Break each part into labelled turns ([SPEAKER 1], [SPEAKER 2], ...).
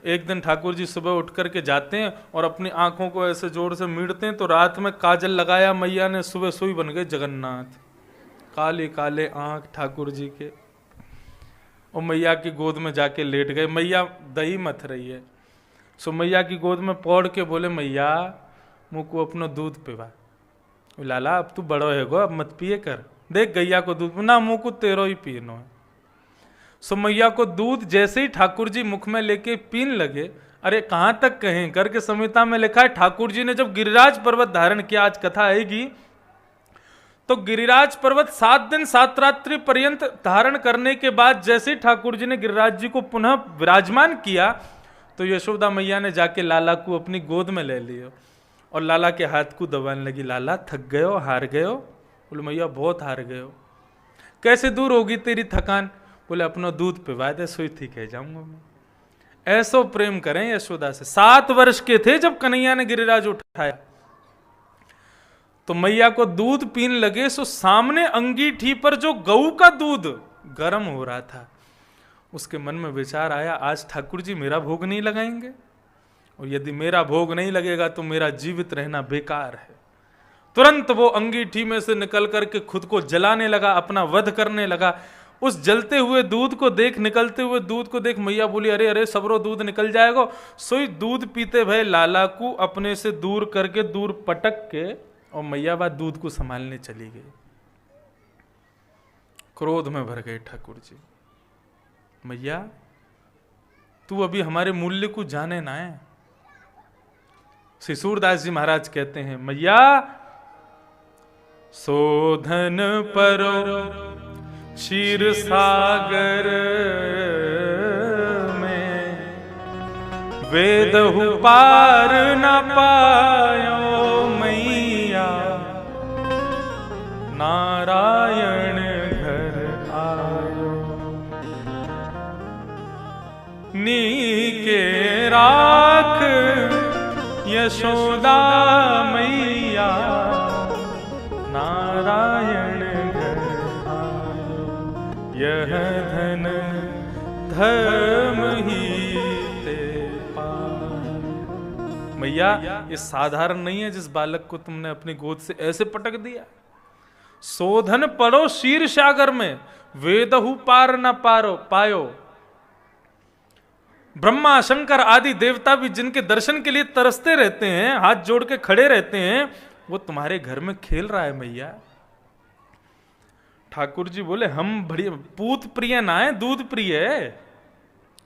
[SPEAKER 1] एक दिन ठाकुर जी सुबह उठ करके जाते हैं और अपनी आंखों को ऐसे जोर से मीड़ते हैं तो रात में काजल लगाया मैया ने, सुबह सुई बन गए जगन्नाथ, काले काले आंख ठाकुर जी के। और मैया की गोद में जाके लेट गए। मैया दही मथ रही है, सो मैया की गोद में पौड़ के बोले, मैया मुँह को अपना दूध पिवा। लाला अब तू बड़ो है गो, अब मत पिए कर, देख गैया को दूध ना, मुँह को तेरो ही पीनो है। सो मैया को दूध जैसे ही ठाकुर जी मुख में लेके पीन लगे, अरे कहाँ तक कहें, करके संहिता में लिखा है ठाकुर जी ने जब गिरिराज पर्वत धारण किया, आज कथा आएगी, तो गिरिराज पर्वत 7 दिन 7 रात्रि पर्यंत धारण करने के बाद जैसे ही ठाकुर जी ने गिरिराज जी को पुनः विराजमान किया, तो यशोदा मैया ने जाके लाला को अपनी गोद में ले लिया और लाला के हाथ को दबाने लगी। लाला थक गए हो, हार गए हो? बोले मैया बहुत हार गए हो। कैसे दूर होगी तेरी थकान? बोले अपना दूध पिवा दे, सोई ठीक है जाऊंगा मैं। ऐसो प्रेम करें यशोदा से। 7 वर्ष के थे जब कन्हैया ने गिरिराज उठाया, तो मैया को दूध पीन लगे, सो सामने अंगीठी पर जो गऊ का दूध गर्म हो रहा था, उसके मन में विचार आया, आज ठाकुर जी मेरा भोग नहीं लगाएंगे, और यदि मेरा भोग नहीं लगेगा तो मेरा जीवित रहना बेकार है। तुरंत वो अंगीठी में से निकल करके खुद को जलाने लगा, अपना वध करने लगा। उस जलते हुए दूध को देख, निकलते हुए दूध को देख मैया बोली, अरे अरे सबरो दूध निकल जाएगा। सोई दूध पीते भय लाला को अपने से दूर करके, दूर पटक के, और मैया बात दूध को संभालने चली गई। क्रोध में भर गए ठाकुर जी, मैया तू अभी हमारे मूल्य को जाने ना है। श्री सूरदास जी महाराज कहते हैं, मैया शोधन परो क्षीर सागर में, वेदहु पार न पायो मैया, नारायण घर आयो। नीके राख यशोदा मैया, नारायण घर आयो। यह धन धर्म ही ते पायो। मैया ये साधारण नहीं है जिस बालक को तुमने अपनी गोद से ऐसे पटक दिया। शोधन पड़ो शीर सागर में, वेदहु पार न पायो। ब्रह्मा शंकर आदि देवता भी जिनके दर्शन के लिए तरसते रहते हैं, हाथ जोड़ के खड़े रहते हैं, वो तुम्हारे घर में खेल रहा है मैया। ठाकुर जी बोले, हम बड़ी पूत प्रिय ना है, दूध प्रिय है।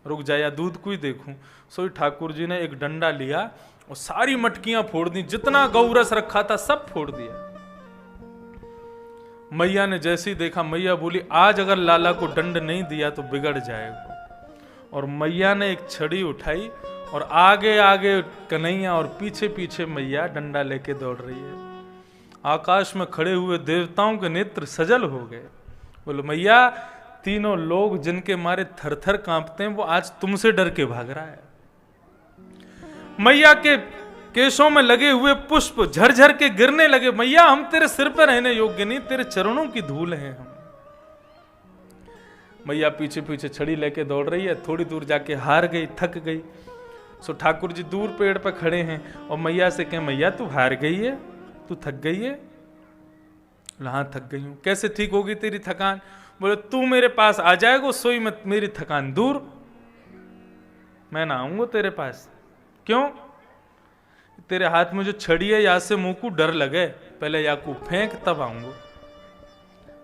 [SPEAKER 1] रुक जाया, दूध को ही देखूं। सो ठाकुर जी ने एक डंडा लिया और सारी मटकियां फोड़ दी, जितना गौरस रखा था सब फोड़ दिया। मैया ने जैसे ही देखा, मैया बोली, आज अगर लाला को दंड नहीं दिया तो बिगड़ जाएगा। और मैया ने एक छड़ी उठाई और आगे आगे कन्हैया और पीछे पीछे मैया डंडा लेके दौड़ रही है। आकाश में खड़े हुए देवताओं के नेत्र सजल हो गए। बोलो मैया, तीनों लोग जिनके मारे थर थर कांपते हैं, वो आज तुमसे डर के भाग रहा है। मैया के केशों में लगे हुए पुष्प झरझर के गिरने लगे। मैया हम तेरे सिर पर रहने योग्य नहीं, तेरे चरणों की धूल हैं हम। मैया पीछे पीछे छड़ी लेके दौड़ रही है, थोड़ी दूर जाके हार गई, थक गई। सो ठाकुर जी दूर पेड़ पर खड़े हैं और मैया से कहें, मैया तू हार गई है, तू थक गई है? हाँ थक गई हूं। कैसे ठीक होगी तेरी थकान? बोले तू मेरे पास आ जाएगा, सोई मत, मेरी थकान दूर। मैं ना आऊंगा तेरे पास। क्यों? तेरे हाथ में जो छड़ी है, यहां से मुंह को डर लगे, पहले या को फेंक तब आऊंगा।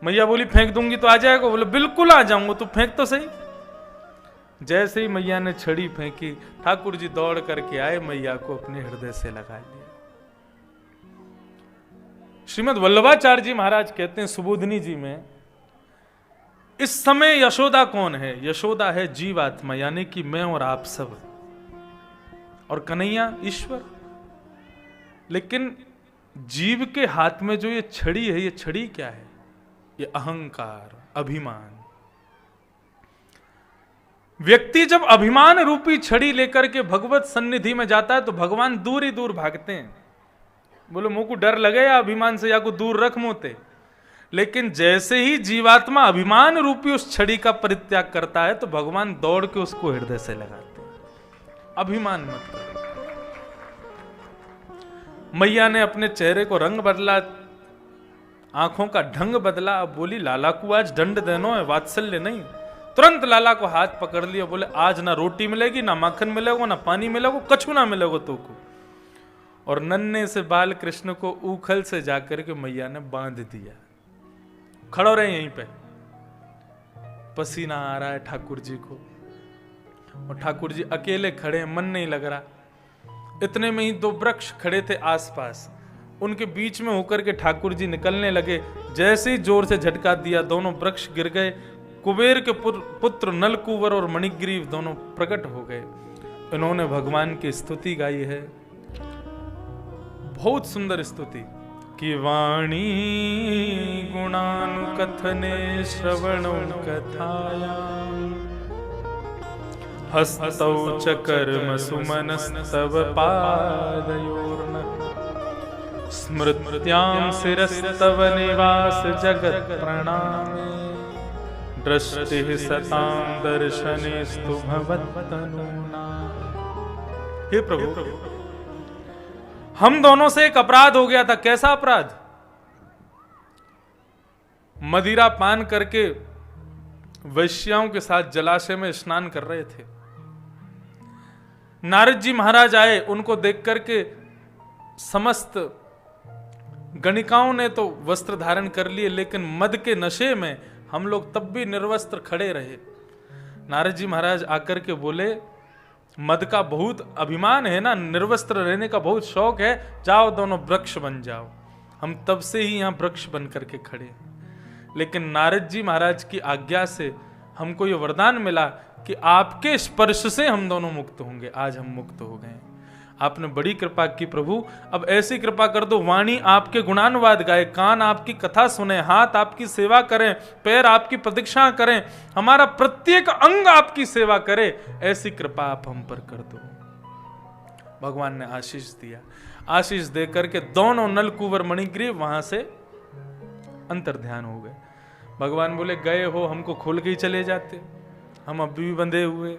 [SPEAKER 1] मैया बोली फेंक दूंगी तो आ जाएगा? बोले बिल्कुल आ जाऊंगा, तू फेंक तो सही। जैसे ही मैया ने छड़ी फेंकी, ठाकुर जी दौड़ करके आए, मैया को अपने हृदय से लगा लिया। श्रीमद् वल्लभाचार्य जी महाराज कहते हैं सुबोधनी जी में, इस समय यशोदा कौन है? यशोदा है जीवात्मा, यानी कि मैं और आप सब, और कन्हैया ईश्वर। लेकिन जीव के हाथ में जो ये छड़ी है, ये छड़ी क्या है? ये अहंकार, अभिमान। व्यक्ति जब अभिमान रूपी छड़ी लेकर के भगवत सन्निधि में जाता है तो भगवान दूर ही दूर भागते हैं। बोलो मुंह को डर लगे या अभिमान से, या को दूर रख मोते। लेकिन जैसे ही जीवात्मा अभिमान रूपी उस छड़ी का परित्याग करता है तो भगवान दौड़ के उसको हृदय से लगाते हैं। अभिमान मत करो। मैया ने अपने चेहरे को रंग बदला, आंखों का ढंग बदला। अब बोली लाला को आज दंड देनो है, वात्सल्य नहीं। तुरंत लाला को हाथ पकड़ लिया, बोले आज ना रोटी मिलेगी, ना माखन मिलेगा, ना पानी मिलेगा, कछु ना मिलेगा तो को। और नन्हे से बाल कृष्ण को उखल से जाकर के मैया ने बांध दिया। खड़ो रहे यहीं पे। पसीना आ रहा है ठाकुर जी को, और ठाकुर जी अकेले खड़े, मन नहीं लग रहा। इतने में ही दो वृक्ष खड़े थे आसपास, उनके बीच में होकर के ठाकुर जी निकलने लगे। जैसे ही जोर से झटका दिया, दोनों वृक्ष गिर गए। कुबेर के पुत्र नलकुवर और मणिग्रीव दोनों प्रकट हो गए। इन्होंने भगवान की स्तुति गाई है, बहुत सुंदर स्तुति। कि वाणी गुणानुकथने श्रवणो कथाया, हस्तौ च कर्म सुमनस्तव पादयोर्न, स्मृत्यां शिरस्तव निवास जगत् प्रणामे, दृष्टिः सतां दर्शनेस्तु भवत्तनूना। हे प्रभु, हम दोनों से एक अपराध हो गया था। कैसा अपराध? मदिरा पान करके वैश्याओं के साथ जलाशय में स्नान कर रहे थे। नारद जी महाराज आए, उनको देख करके समस्त गणिकाओं ने तो वस्त्र धारण कर लिए, लेकिन मद के नशे में हम लोग तब भी निर्वस्त्र खड़े रहे। नारद जी महाराज आकर के बोले, मद का बहुत अभिमान है ना, निर्वस्त्र रहने का बहुत शौक है, जाओ दोनों वृक्ष बन जाओ। हम तब से ही यहां वृक्ष बन करके खड़े। लेकिन नारद जी महाराज की आज्ञा से हमको ये वरदान मिला कि आपके स्पर्श से हम दोनों मुक्त होंगे। आज हम मुक्त हो गए। आपने बड़ी कृपा की प्रभु, अब ऐसी कृपा कर दो, वाणी आपके गुणानुवाद गाए, कान आपकी कथा सुने, हाथ आपकी सेवा करें, पैर आपकी प्रतीक्षा करें, हमारा प्रत्येक अंग आपकी सेवा करे। ऐसी कृपा आप हम पर कर दो। भगवान ने आशीष दिया। आशीष देकर के दोनों नलकुवर मणिग्रीव वहां से अंतर ध्यान हो गए। भगवान बोले, गए हो, हमको खोल के ही चले जाते, हम अभी भी बंधे हुए।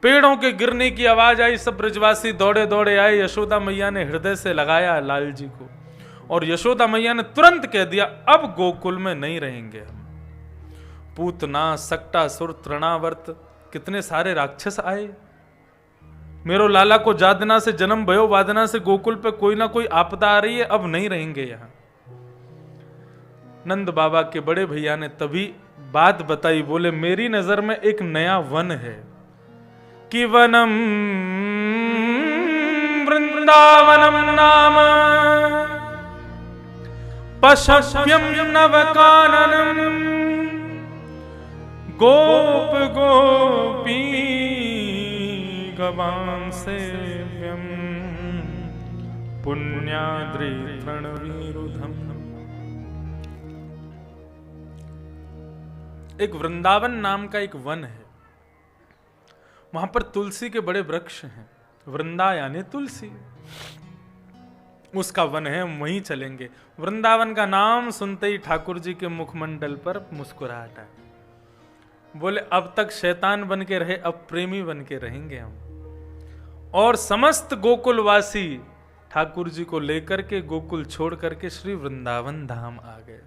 [SPEAKER 1] पेड़ों के गिरने की आवाज आई, सब ब्रजवासी दौड़े दौड़े आए। यशोदा मैया ने हृदय से लगाया लाल जी को, और यशोदा मैया ने तुरंत कह दिया, अब गोकुल में नहीं रहेंगे हम। पूतना, सक्टा, सुर, तृणावर्त, कितने सारे राक्षस आए। मेरो लाला को जादना से जन्म भयो वादना से गोकुल पे कोई ना कोई आपदा आ रही है, अब नहीं रहेंगे यहां। नंद बाबा के बड़े भैया ने तभी बात बताई, बोले मेरी नजर में एक नया वन है कि वनम वृंदावनम नाम पशव्यम नवकाननम, गोप गोपी गवां सेव्यम, पुण्याद्रि तृणवीरुधम। एक वृंदावन नाम का एक वन है, वहां पर तुलसी के बड़े वृक्ष हैं। वृंदा यानी तुलसी, उसका वन है, वहीं चलेंगे। वृंदावन का नाम सुनते ही ठाकुर जी के मुखमंडल पर मुस्कुराहट आई। बोले अब तक शैतान बन के रहे, अब प्रेमी बन के रहेंगे हम। और समस्त गोकुलवासी ठाकुर जी को लेकर के गोकुल छोड़ करके श्री वृंदावन धाम आ गए।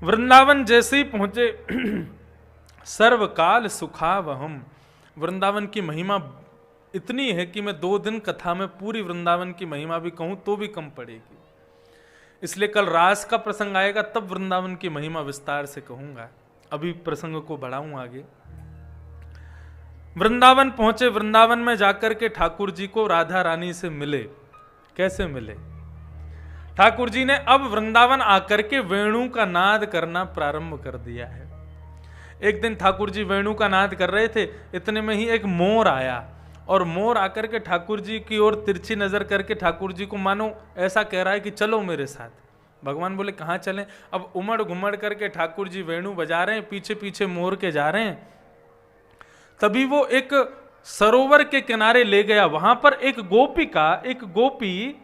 [SPEAKER 1] वृंदावन जैसे ही पहुंचे, सर्वकाल सुखावहम। वृंदावन की महिमा इतनी है कि मैं 2 दिन कथा में पूरी वृंदावन की महिमा भी कहूं तो भी कम पड़ेगी। इसलिए कल रास का प्रसंग आएगा, तब वृंदावन की महिमा विस्तार से कहूंगा। अभी प्रसंग को बढ़ाऊं आगे। वृंदावन पहुंचे। वृंदावन में जाकर के ठाकुर जी को राधा रानी से मिले। कैसे मिले? ठाकुर जी ने अब वृंदावन आकर के वेणु का नाद करना प्रारंभ कर दिया है। एक दिन ठाकुर जी वेणु का नाद कर रहे थे, इतने में ही एक मोर आया, और मोर आकर के ठाकुर जी की ओर तिरछी नजर करके ठाकुर जी को मानो ऐसा कह रहा है कि चलो मेरे साथ। भगवान बोले कहाँ चलें? अब उमड़ घुमड़ करके ठाकुर जी वेणु बजा रहे हैं, पीछे पीछे मोर के जा रहे हैं। तभी वो एक सरोवर के किनारे ले गया। वहां पर एक गोपी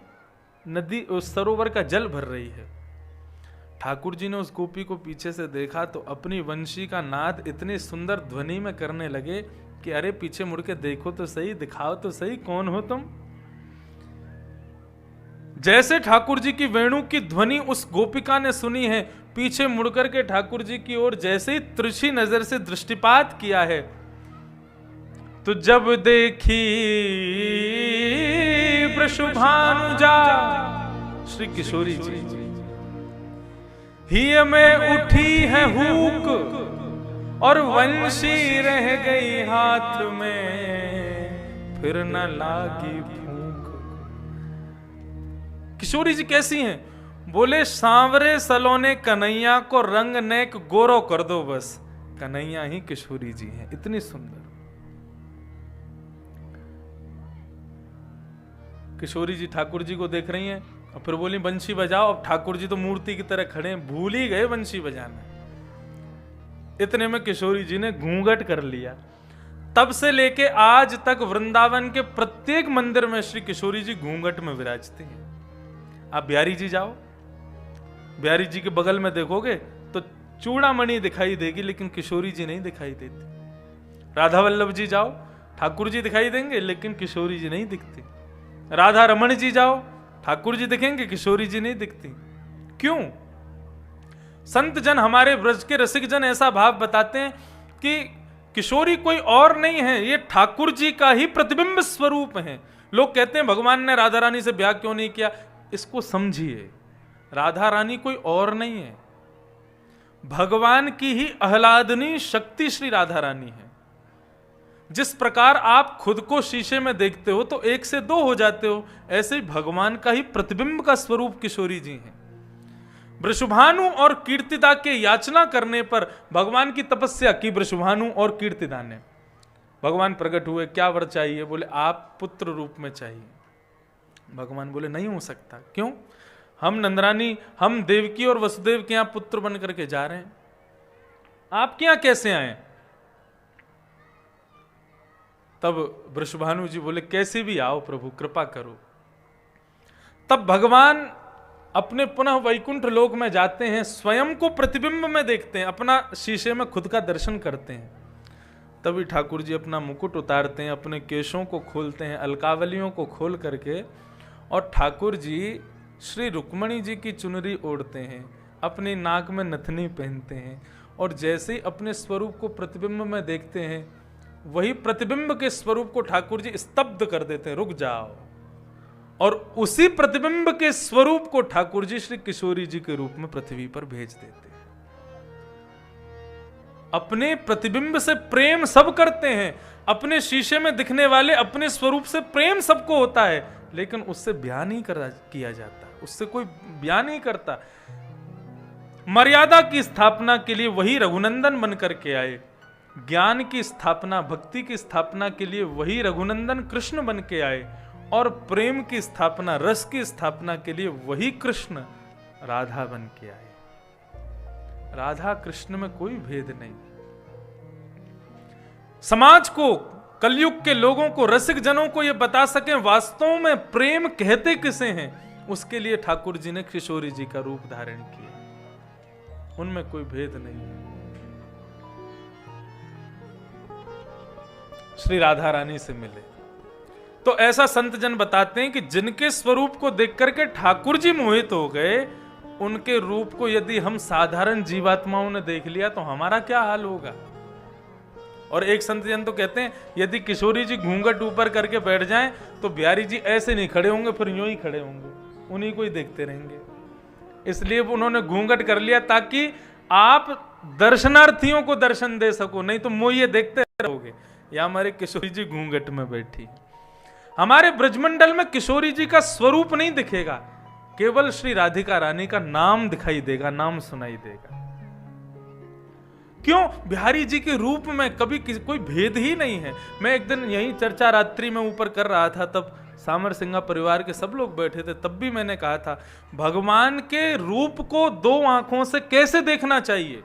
[SPEAKER 1] नदी, उस सरोवर का जल भर रही है। ठाकुर जी ने उस गोपी को पीछे से देखा तो अपनी वंशी का नाद इतनी सुंदर ध्वनि में करने लगे कि अरे पीछे मुड़ के देखो तो सही, दिखाओ तो सही, कौन हो तुम। जैसे ठाकुर जी की वेणु की ध्वनि उस गोपिका ने सुनी है, पीछे मुड़कर के ठाकुर जी की ओर जैसे ही तिरछी नजर से दृष्टिपात किया है, तो जब देखी वृषभानुजा श्री किशोरी जी, ही में उठी है हुक और वंशी रह गई हाथ में, फिर न लागी भूख। किशोरी जी कैसी हैं? बोले सांवरे सलोने कन्हैया को रंग नेक गोरो कर दो, बस कन्हैया ही किशोरी जी हैं, इतनी सुंदर। किशोरी जी ठाकुर जी को देख रही हैं और फिर बोली बंशी बजाओ। अब ठाकुर जी तो मूर्ति की तरह खड़े हैं, भूल ही गए बंशी बजाना। इतने में किशोरी जी ने घूंघट कर लिया। तब से लेके आज तक वृंदावन के प्रत्येक मंदिर में श्री किशोरी जी घूंघट में विराजते हैं। आप बिहारी जी जाओ, बिहारी जी के बगल में देखोगे तो चूड़ामणि दिखाई देगी, लेकिन किशोरी जी नहीं दिखाई देती। राधा वल्लभ जी जाओ, ठाकुर जी दिखाई देंगे, लेकिन किशोरी जी नहीं दिखती। राधा रमण जी जाओ, ठाकुर जी दिखेंगे, किशोरी जी नहीं दिखती। क्यों? संत जन, हमारे ब्रज के रसिक जन ऐसा भाव बताते हैं कि किशोरी कोई और नहीं है, ये ठाकुर जी का ही प्रतिबिंब स्वरूप है। लोग कहते हैं भगवान ने राधा रानी से ब्याह क्यों नहीं किया? इसको समझिए, राधा रानी कोई और नहीं है, भगवान की ही आह्लादनी शक्ति श्री राधा रानी है। जिस प्रकार आप खुद को शीशे में देखते हो तो एक से दो हो जाते हो, ऐसे ही भगवान का ही प्रतिबिंब का स्वरूप किशोरी जी हैं। वृषभानु और कीर्तिदा के याचना करने पर भगवान की तपस्या की वृषभानु और कीर्तिदा ने। भगवान प्रकट हुए, क्या वर चाहिए? बोले आप पुत्र रूप में चाहिए। भगवान बोले नहीं हो सकता। क्यों? हम नंदरानी, हम देवकी और वसुदेव के यहां पुत्र बन करके जा रहे हैं, आपके यहां कैसे आए? तब वृषभानु जी बोले कैसे भी आओ प्रभु, कृपा करो। तब भगवान अपने पुनः वैकुंठ लोक में जाते हैं, स्वयं को प्रतिबिंब में देखते हैं, अपना शीशे में खुद का दर्शन करते हैं। तभी ठाकुर जी अपना मुकुट उतारते हैं, अपने केशों को खोलते हैं, अलकावलियों को खोल करके, और ठाकुर जी श्री रुक्मणी जी की चुनरी ओढ़ते हैं, अपनी नाक में नथनी पहनते हैं, और जैसे ही अपने स्वरूप को प्रतिबिंब में देखते हैं, वही प्रतिबिंब के स्वरूप को ठाकुर जी स्तब्ध कर देते हैं, रुक जाओ। और उसी प्रतिबिंब के स्वरूप को ठाकुर जी श्री किशोरी जी के रूप में पृथ्वी पर भेज देते हैं। अपने प्रतिबिंब से प्रेम सब करते हैं, अपने शीशे में दिखने वाले अपने स्वरूप से प्रेम सबको होता है, लेकिन उससे बयान नहीं किया जाता, उससे कोई बयान नहीं करता। मर्यादा की स्थापना के लिए वही रघुनंदन बन करके आए, ज्ञान की स्थापना, भक्ति की स्थापना के लिए वही रघुनंदन कृष्ण बन के आए, और प्रेम की स्थापना, रस की स्थापना के लिए वही कृष्ण राधा बन के आए। राधा कृष्ण में कोई भेद नहीं। समाज को, कलयुग के लोगों को, रसिक जनों को यह बता सके वास्तव में प्रेम कहते किसे हैं, उसके लिए ठाकुर जी ने किशोरी जी का रूप धारण किया। उनमें कोई भेद नहीं है। श्री राधा रानी से मिले तो ऐसा संत जन बताते हैं कि जिनके स्वरूप को देख करके ठाकुर जी मोहित हो गए, उनके रूप को यदि हम साधारण जीवात्माओं ने देख लिया तो हमारा क्या हाल होगा। और एक संत जन तो कहते हैं यदि किशोरी जी घूंघट ऊपर करके बैठ जाएं तो बिहारी जी ऐसे नहीं खड़े होंगे, फिर यूं ही खड़े होंगे, उन्हीं को ही देखते रहेंगे। इसलिए उन्होंने घूंघट कर लिया ताकि आप दर्शनार्थियों को दर्शन दे सको, नहीं तो मोहिए देखते रहोगे। या हमारे किशोरी जी घूंघट में बैठी। हमारे ब्रजमंडल में किशोरी जी का स्वरूप नहीं दिखेगा, केवल श्री राधिका रानी का नाम दिखाई देगा, नाम सुनाई देगा। क्यों? बिहारी जी के रूप में कभी कोई भेद ही नहीं है। मैं एक दिन यही चर्चा रात्रि में ऊपर कर रहा था, तब सामर सिंह परिवार के सब लोग बैठे थे, तब भी मैंने कहा था भगवान के रूप को दो आंखों से कैसे देखना चाहिए।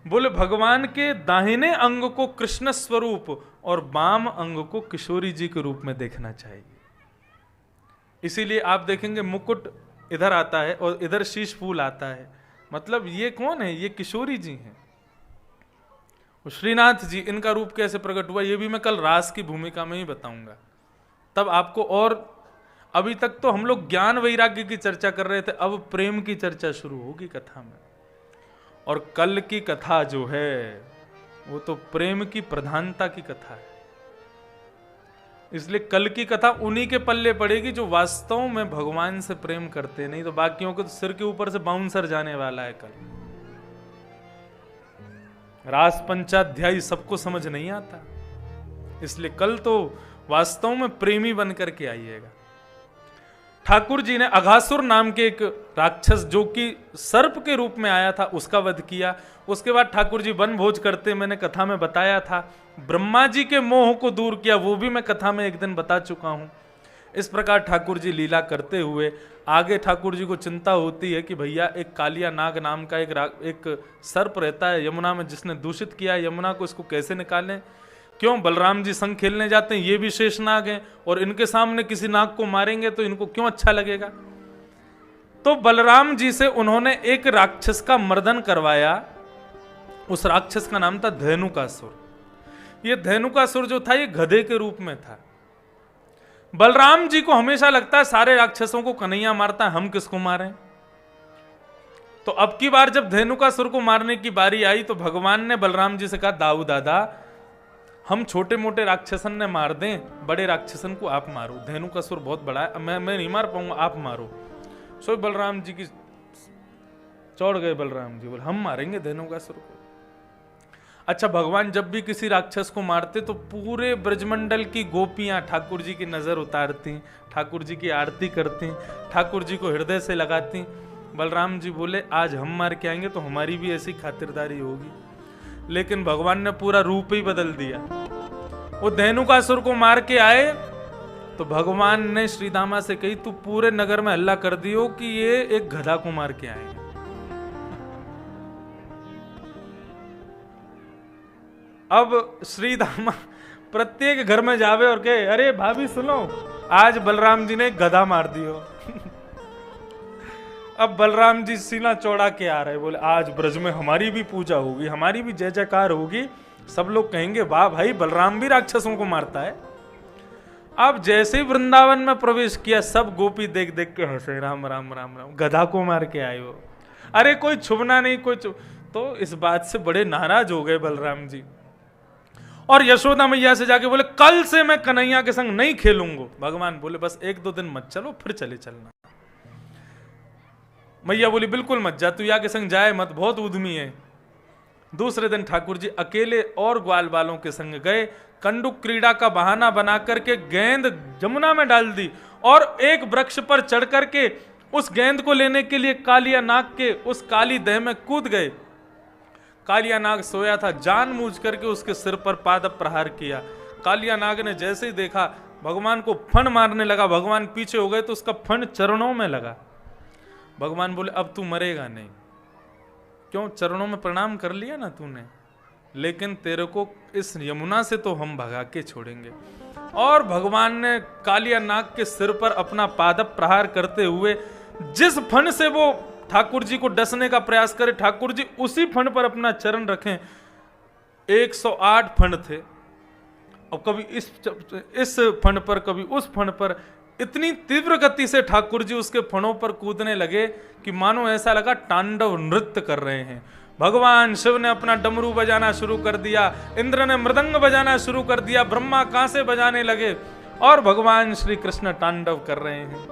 [SPEAKER 1] बोले भगवान के दाहिने अंग को कृष्ण स्वरूप और वाम अंग को किशोरी जी के रूप में देखना चाहिए। इसीलिए आप देखेंगे मुकुट इधर आता है और इधर शीश फूल आता है, मतलब ये कौन है? ये किशोरी जी हैं। श्रीनाथ जी, इनका रूप कैसे प्रकट हुआ ये भी मैं कल रास की भूमिका में ही बताऊंगा, तब आपको। और अभी तक तो हम लोग ज्ञान वैराग्य की चर्चा कर रहे थे, अब प्रेम की चर्चा शुरू होगी कथा में। और कल की कथा जो है वो तो प्रेम की प्रधानता की कथा है, इसलिए कल की कथा उन्हीं के पल्ले पड़ेगी जो वास्तव में भगवान से प्रेम करते, नहीं तो बाकियों को तो सिर के ऊपर से बाउंसर जाने वाला है कल। रास पंचाध्यायी सबको समझ नहीं आता, इसलिए कल तो वास्तव में प्रेमी बन करके आइएगा। ठाकुर जी ने अघासुर नाम के एक राक्षस जो कि सर्प के रूप में आया था उसका वध किया। उसके बाद ठाकुर जी वन भोज करते, मैंने कथा में बताया था। ब्रह्मा जी के मोह को दूर किया, वो भी मैं कथा में एक दिन बता चुका हूं। इस प्रकार ठाकुर जी लीला करते हुए आगे ठाकुर जी को चिंता होती है कि भैया एक कालिया नाग नाम का एक सर्प रहता है यमुना में, जिसने दूषित किया है यमुना को, इसको कैसे निकालें। क्यों बलराम जी संग खेलने जाते हैं, ये भी शेष नाग हैं, और इनके सामने किसी नाग को मारेंगे तो इनको क्यों अच्छा लगेगा। तो बलराम जी से उन्होंने एक राक्षस का मर्दन करवाया। उस राक्षस का नाम था धेनुकासुर। ये धेनुकासुर जो था ये गधे के रूप में था। बलराम जी को हमेशा लगता है सारे राक्षसों को कन्हैया मारता है, हम किसको मारें। तो अब की बार जब धेनुकासुर को मारने की बारी आई तो भगवान ने बलराम जी से कहा, दाऊ दादा हम छोटे मोटे राक्षसन ने मार दें, बड़े राक्षसन को आप मारो। धेनुकासुर बहुत बड़ा है, मैं नहीं मार पाऊंगा, आप मारो। सो बलराम जी की चौड़ गए। बलराम जी बोले हम मारेंगे धेनुकासुर को। अच्छा, भगवान जब भी किसी राक्षस को मारते तो पूरे ब्रजमंडल की गोपियां ठाकुर जी की नजर उतारती, ठाकुर जी की आरती करती, ठाकुर जी को हृदय से लगाती। बलराम जी बोले आज हम मार के आएंगे तो हमारी भी ऐसी खातिरदारी होगी। लेकिन भगवान ने पूरा रूप ही बदल दिया। वो धेनुकासुर को मार के आए तो भगवान ने श्रीदामा से कही तू पूरे नगर में हल्ला कर दियो कि ये एक गधा को मार के आएंगे। अब श्रीदामा प्रत्येक घर में जावे और कहे अरे भाभी सुनो, आज बलराम जी ने एक गधा मार दियो। अब बलराम जी सीना चौड़ा के आ रहे, बोले आज ब्रज में हमारी भी पूजा होगी, हमारी भी जय जयकार होगी, सब लोग कहेंगे वाह भाई बलराम भी राक्षसों को मारता है। अब जैसे ही वृंदावन में प्रवेश किया सब गोपी देख देख के हंसे, राम राम राम राम, गधा को मार के आए हो। अरे कोई छुपना नहीं, कोई तो इस बात से बड़े नाराज हो गए बलराम जी। और यशोदा मैया से जाके बोले कल से मैं कन्हैया के संग नहीं खेलूंगा। भगवान बोले बस एक दो दिन मत चलो, फिर चले चलना। मैया बोली बिल्कुल मत जा, तू या के संग जाए मत, बहुत उद्यमी है। दूसरे दिन ठाकुर जी अकेले और ग्वाल बालों के संग गए। कंडुक क्रीड़ा का बहाना बना करके गेंद जमुना में डाल दी और एक वृक्ष पर चढ़ करके उस गेंद को लेने के लिए कालिया नाग के उस काली देह में कूद गए। कालिया नाग सोया था, जानबूझ करके उसके सिर पर पादप प्रहार किया। कालिया नाग ने जैसे ही देखा भगवान को फण मारने लगा, भगवान पीछे हो गए तो उसका फण चरणों में लगा। भगवान बोले अब तू मरेगा नहीं, क्यों चरणों में प्रणाम कर लिया ना तूने, लेकिन तेरे को इस यमुना से तो हम भगा के छोड़ेंगे। और भगवान ने कालिया नाग के सिर पर अपना पादप प्रहार करते हुए जिस फण से वो ठाकुर जी को डसने का प्रयास करे, ठाकुर जी उसी फण पर अपना चरण रखें। 108 फण थे और कभी इस फण पर कभी उस फण पर, इतनी तीव्र गति से ठाकुर जी उसके फणों पर कूदने लगे कि मानो ऐसा लगा तांडव नृत्य कर रहे हैं। भगवान शिव ने अपना डमरू बजाना शुरू कर दिया, इंद्र ने मृदंग बजाना शुरू कर दिया, ब्रह्मा कांसे बजाने लगे और भगवान श्री कृष्ण तांडव कर रहे हैं।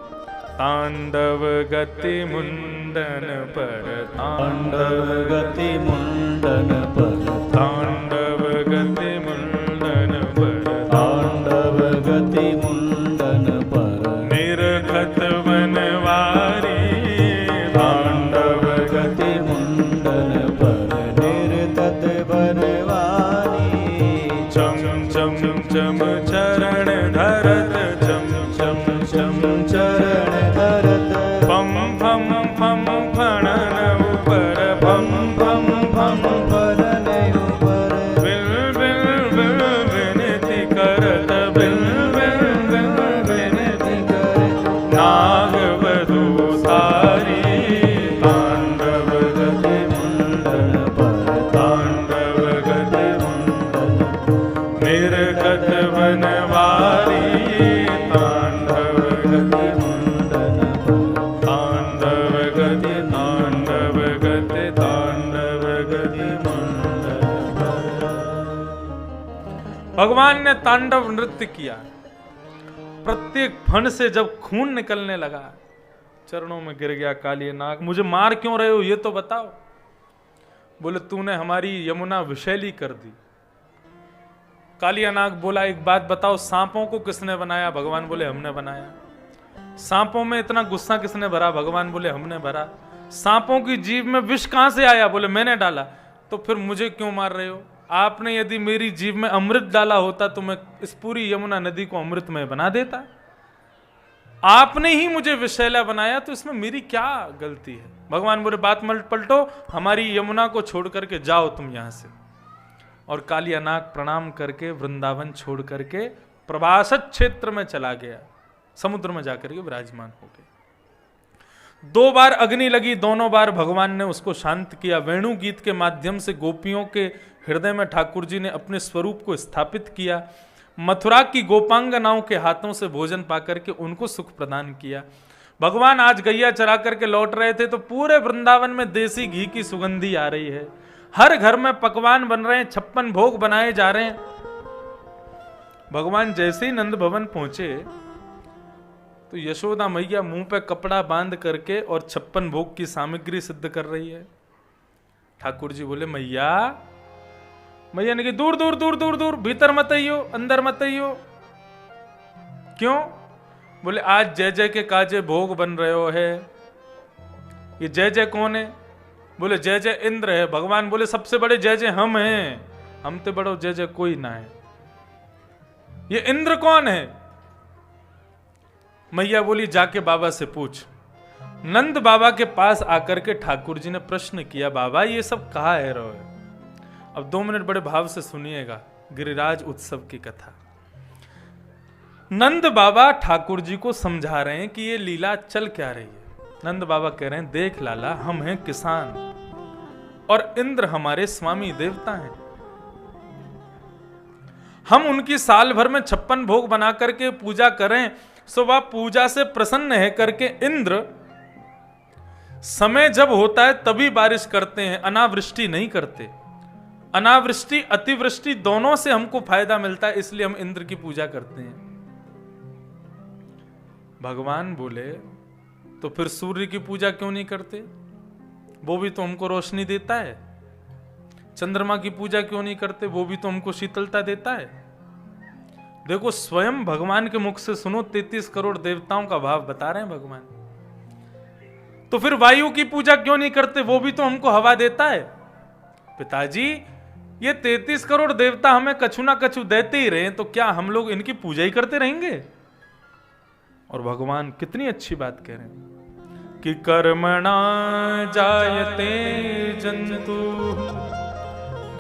[SPEAKER 1] तांडव गति मुंडन पर, तांडव गति मुंडन पर, तांडव गति मुंडन पर, तांडव गति मुंडन पर, निर्घत वनवारी, तांडव गति मुंडन पर, निर्घत वनवारी, चम चम चम चरण धरत, चम चम चम चरण धरत, पम फम फम फणन ऊपर, पम फम फम फणन ऊपर, बिल बिल बिल विनती करत, बिल बिल बिल विनती करत, नाग वधू सारी, तांडव गति मुंडन पर, तांडव गति निर्गत बनवारी तांडव गति मंडन तांडव गति तांडव गति तांडव गति मंडन। भगवान ने तांडव नृत्य किया। प्रत्येक फण से जब खून निकलने लगा, चरणों में गिर गया काली नाग। मुझे मार क्यों रहे हो ये तो बताओ। बोले तूने हमारी यमुना विषैली कर दी। कालिया नाग बोला एक बात बताओ, सांपों को किसने बनाया? भगवान बोले हमने बनाया। सांपों में इतना गुस्सा किसने भरा? भगवान बोले हमने भरा। सांपों की जीभ में विष कहां से आया? बोले मैंने डाला। तो फिर मुझे क्यों मार रहे हो? आपने यदि मेरी जीभ में अमृत डाला होता तो मैं इस पूरी यमुना नदी को अमृतमय बना देता। आपने ही मुझे विषैला बनाया, तो इसमें मेरी क्या गलती है? भगवान बोले बात मत पलटो, हमारी यमुना को छोड़ करके जाओ तुम यहां से। और कालिया नाग प्रणाम करके वृंदावन छोड़ करके प्रवासत क्षेत्र में चला गया, समुद्र में जाकर के विराजमान हो गए। 2 बार अग्नि लगी, दोनों बार भगवान ने उसको शांत किया। वेणु गीत के माध्यम से गोपियों के हृदय में ठाकुर जी ने अपने स्वरूप को स्थापित किया। मथुरा की गोपांगनाओं के हाथों से भोजन पाकर के उनको सुख प्रदान किया। भगवान आज गैया चरा करके लौट रहे थे तो पूरे वृंदावन में देसी घी की सुगंधी आ रही है। हर घर में पकवान बन रहे हैं, 56 भोग बनाए जा रहे हैं। भगवान जैसे ही नंद भवन पहुंचे तो यशोदा मैया मुंह पे कपड़ा बांध करके और 56 भोग की सामग्री सिद्ध कर रही है। ठाकुर जी बोले मैया मैया ने कि दूर दूर दूर दूर दूर, भीतर मत आइयो, अंदर मत आइयो। क्यों? बोले आज जय जय के काजे भोग बन रहे हो है। ये जय जय कौन है? बोले जय जय इंद्र है। भगवान बोले सबसे बड़े जय जय हम हैं, हम तो बड़ो जय जय कोई ना है। ये इंद्र कौन है? मैया बोली जाके बाबा से पूछ। नंद बाबा के पास आकर के ठाकुर जी ने प्रश्न किया, बाबा ये सब कहा है रो? अब 2 मिनट बड़े भाव से सुनिएगा गिरिराज उत्सव की कथा। नंद बाबा ठाकुर जी को समझा रहे हैं कि ये लीला चल क्या रही है। नंद बाबा कह रहे हैं देख लाला, हम हैं किसान और इंद्र हमारे स्वामी देवता हैं। हम उनकी साल भर में 56 भोग बना करके पूजा करें, सो वह पूजा से प्रसन्न है करके इंद्र समय जब होता है तभी बारिश करते हैं, अनावृष्टि नहीं करते। अनावृष्टि अतिवृष्टि दोनों से हमको फायदा मिलता है, इसलिए हम इंद्र की पूजा करते हैं। भगवान बोले तो फिर सूर्य की पूजा क्यों नहीं करते? वो भी तो हमको रोशनी देता है। चंद्रमा की पूजा क्यों नहीं करते? वो भी तो हमको शीतलता देता है। देखो स्वयं भगवान के मुख से सुनो, 33 करोड़ देवताओं का भाव बता रहे हैं भगवान। तो फिर वायु की पूजा क्यों नहीं करते? वो भी तो हमको हवा देता है। पिताजी ये 33 करोड़ देवता हमें कछु ना कछु देते ही रहे, तो क्या हम लोग इनकी पूजा ही करते रहेंगे? और भगवान कितनी अच्छी बात कह रहे हैं कि कर्मणा जायते जंतु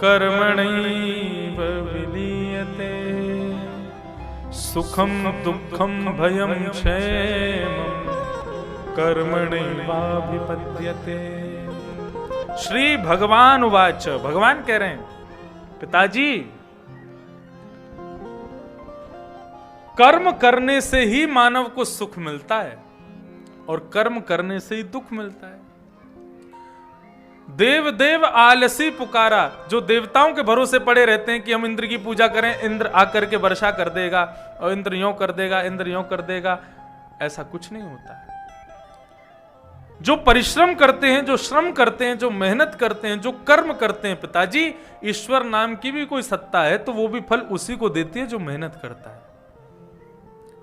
[SPEAKER 1] कर्मणैव विलीयते सुखम दुखम भयम क्षेमम कर्मणैवाभिपद्यते। श्री भगवान उवाच, भगवान कह रहे हैं पिताजी कर्म करने से ही मानव को सुख मिलता है और कर्म करने से ही दुख मिलता है। देव देव आलसी पुकारा, जो देवताओं के भरोसे पड़े रहते हैं कि हम इंद्र की पूजा करें, इंद्र आकर के वर्षा कर देगा और इंद्र यों कर देगा, इंद्र यों कर देगा, ऐसा कुछ नहीं होता है। जो परिश्रम करते हैं, जो श्रम करते हैं, जो मेहनत करते हैं, जो कर्म करते हैं, पिताजी ईश्वर नाम की भी कोई सत्ता है तो वो भी फल उसी को देती है जो मेहनत करता है।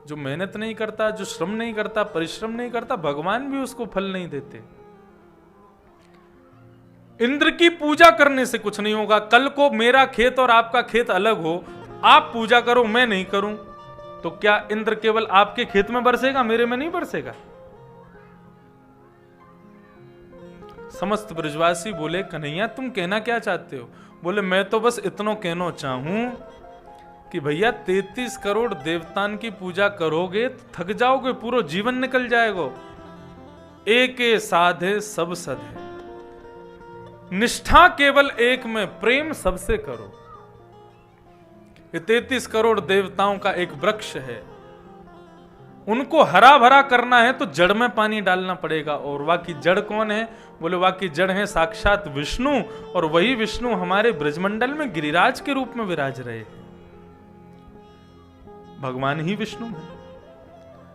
[SPEAKER 1] जो मेहनत नहीं करता, जो श्रम नहीं करता, परिश्रम नहीं करता, भगवान भी उसको फल नहीं देते। इंद्र की पूजा करने से कुछ नहीं होगा। कल को मेरा खेत और आपका खेत अलग हो, आप पूजा करो मैं नहीं करूं, तो क्या इंद्र केवल आपके खेत में बरसेगा, मेरे में नहीं बरसेगा? समस्त ब्रजवासी बोले कन्हैया तुम कहना क्या चाहते हो? बोले मैं तो बस इतना कहना चाहूं कि भैया 33 करोड़ देवतान की पूजा करोगे तो थक जाओगे, पूरा जीवन निकल जाएगा। एक साधे सब सधे, निष्ठा केवल एक में, प्रेम सबसे करो। ये 33 करोड़ देवताओं का एक वृक्ष है, उनको हरा भरा करना है तो जड़ में पानी डालना पड़ेगा। और बाकी जड़ कौन है? बोले बाकी जड़ है साक्षात विष्णु, और वही विष्णु हमारे ब्रजमंडल में गिरिराज के रूप में विराज रहे हैं। भगवान ही विष्णु है।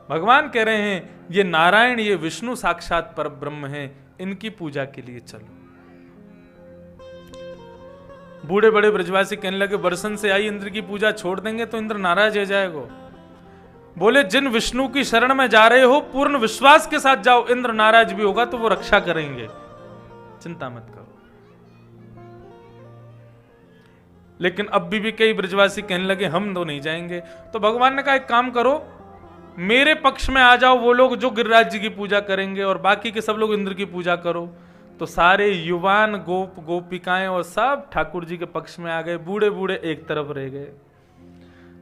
[SPEAKER 1] भगवान कह रहे हैं ये नारायण, ये विष्णु साक्षात पर ब्रह्म है, इनकी पूजा के लिए चलो। बूढ़े बड़े ब्रजवासी कहने लगे बरसन से आई इंद्र की पूजा छोड़ देंगे तो इंद्र नाराज हो जाएगा। बोले जिन विष्णु की शरण में जा रहे हो पूर्ण विश्वास के साथ जाओ, इंद्र नाराज भी होगा तो वो रक्षा करेंगे, चिंता मत करो। लेकिन अब भी कई ब्रजवासी कहने लगे हम तो नहीं जाएंगे। तो भगवान ने कहा एक काम करो, मेरे पक्ष में आ जाओ वो लोग जो गिरिराज जी की पूजा करेंगे और बाकी के सब लोग इंद्र की पूजा करो। तो सारे युवान गोप गोपिकाएं और सब ठाकुर जी के पक्ष में आ गए, बूढ़े बूढ़े एक तरफ रह गए।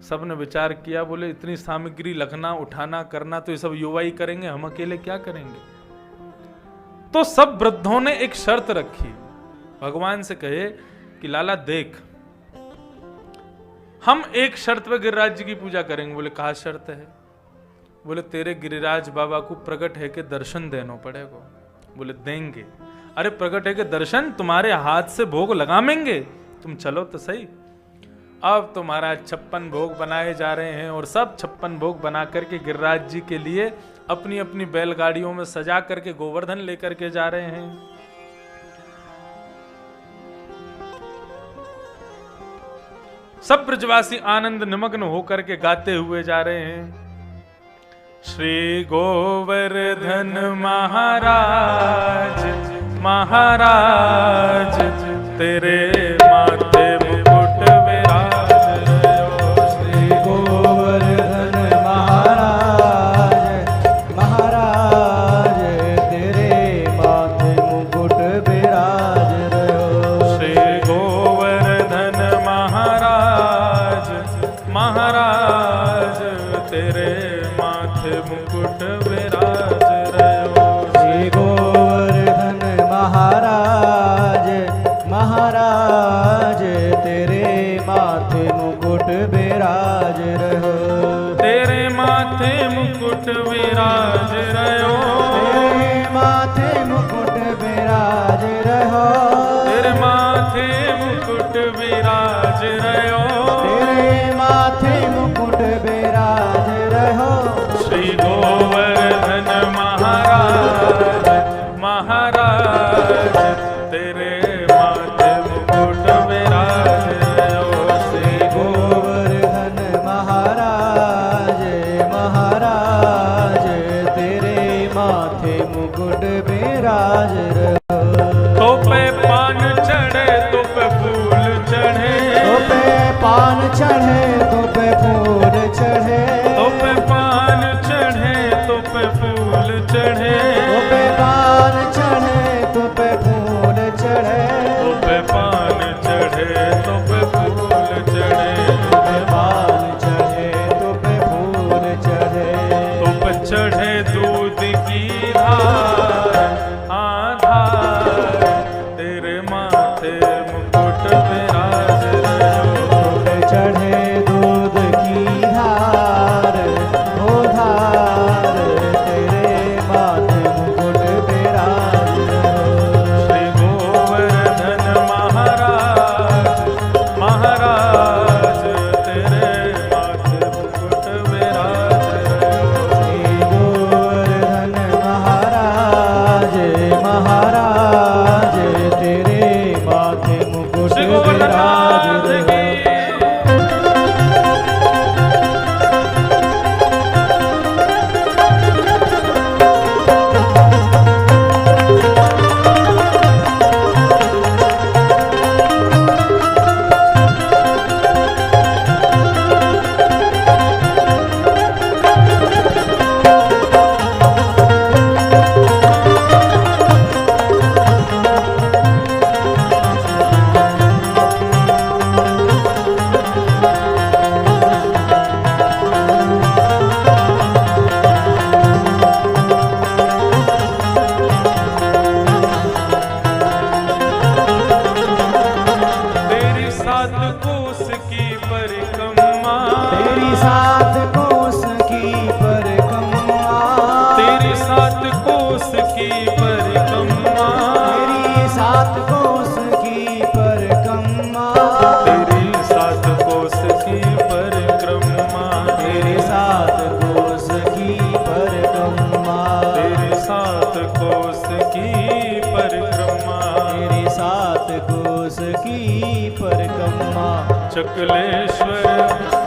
[SPEAKER 1] सबने विचार किया, बोले इतनी सामग्री लखना उठाना करना तो ये सब युवा ही करेंगे, हम अकेले क्या करेंगे। तो सब वृद्धों ने एक शर्त रखी, भगवान से कहे कि लाला देख, हम एक शर्त पे गिरिराज जी की पूजा करेंगे। बोले कहा शर्त है? बोले तेरे गिरिराज बाबा को प्रकट है के दर्शन देना पड़ेगा। बोले देंगे। अरे प्रकट है के दर्शन, तुम्हारे हाथ से भोग लगामेंगे, तुम चलो तो सही। अब तो महाराज 56 भोग बनाए जा रहे हैं और सब 56 भोग बना करके गिरिराज जी के लिए अपनी अपनी बैलगाड़ियों में सजा करके गोवर्धन लेकर के जा रहे हैं। सब ब्रजवासी आनंद निमग्न होकर के गाते हुए जा रहे हैं। श्री गोवर्धन महाराज महाराज तेरे माथे मुकुट विराज रहो।
[SPEAKER 2] श्री गोवर्धन महाराज महाराज तेरे माथे मुकुट विराज रहो।
[SPEAKER 1] श्री गोवर्धन महाराज महाराज तेरे माथे मुकुट विराज रहो।
[SPEAKER 2] श्री गोवर्धन महाराज महाराज तेरे माथे मुकुट विराज रहो।
[SPEAKER 1] तेरे माथे मुकुट विराज रहो।
[SPEAKER 2] तेरे माथे मुकुट विराज रहो।
[SPEAKER 1] तेरे माथे मुकुट विराज रहो।
[SPEAKER 2] तेरे माथे मुकुट विराज रहो।
[SPEAKER 1] श्री गोवर्धन महाराज महाराज तेरे माथे मुकुट विराज रहो। श्री
[SPEAKER 2] गोवर्धन महाराज महाराज तेरे माथे मुकुट विराज रहो।
[SPEAKER 1] तो पे
[SPEAKER 2] तेरी 7 कोस की परिक्रमा,
[SPEAKER 1] तेरी 7 कोस की परिक्रमा,
[SPEAKER 2] तेरी 7 कोस की परिक्रमा,
[SPEAKER 1] तेरी 7 कोस की परिक्रमा,
[SPEAKER 2] तेरी 7 कोस की परिक्रमा,
[SPEAKER 1] तेरी 7 कोस की परिक्रमा,
[SPEAKER 2] तेरी 7 कोस की परिक्रमा।
[SPEAKER 1] चकलेश्वर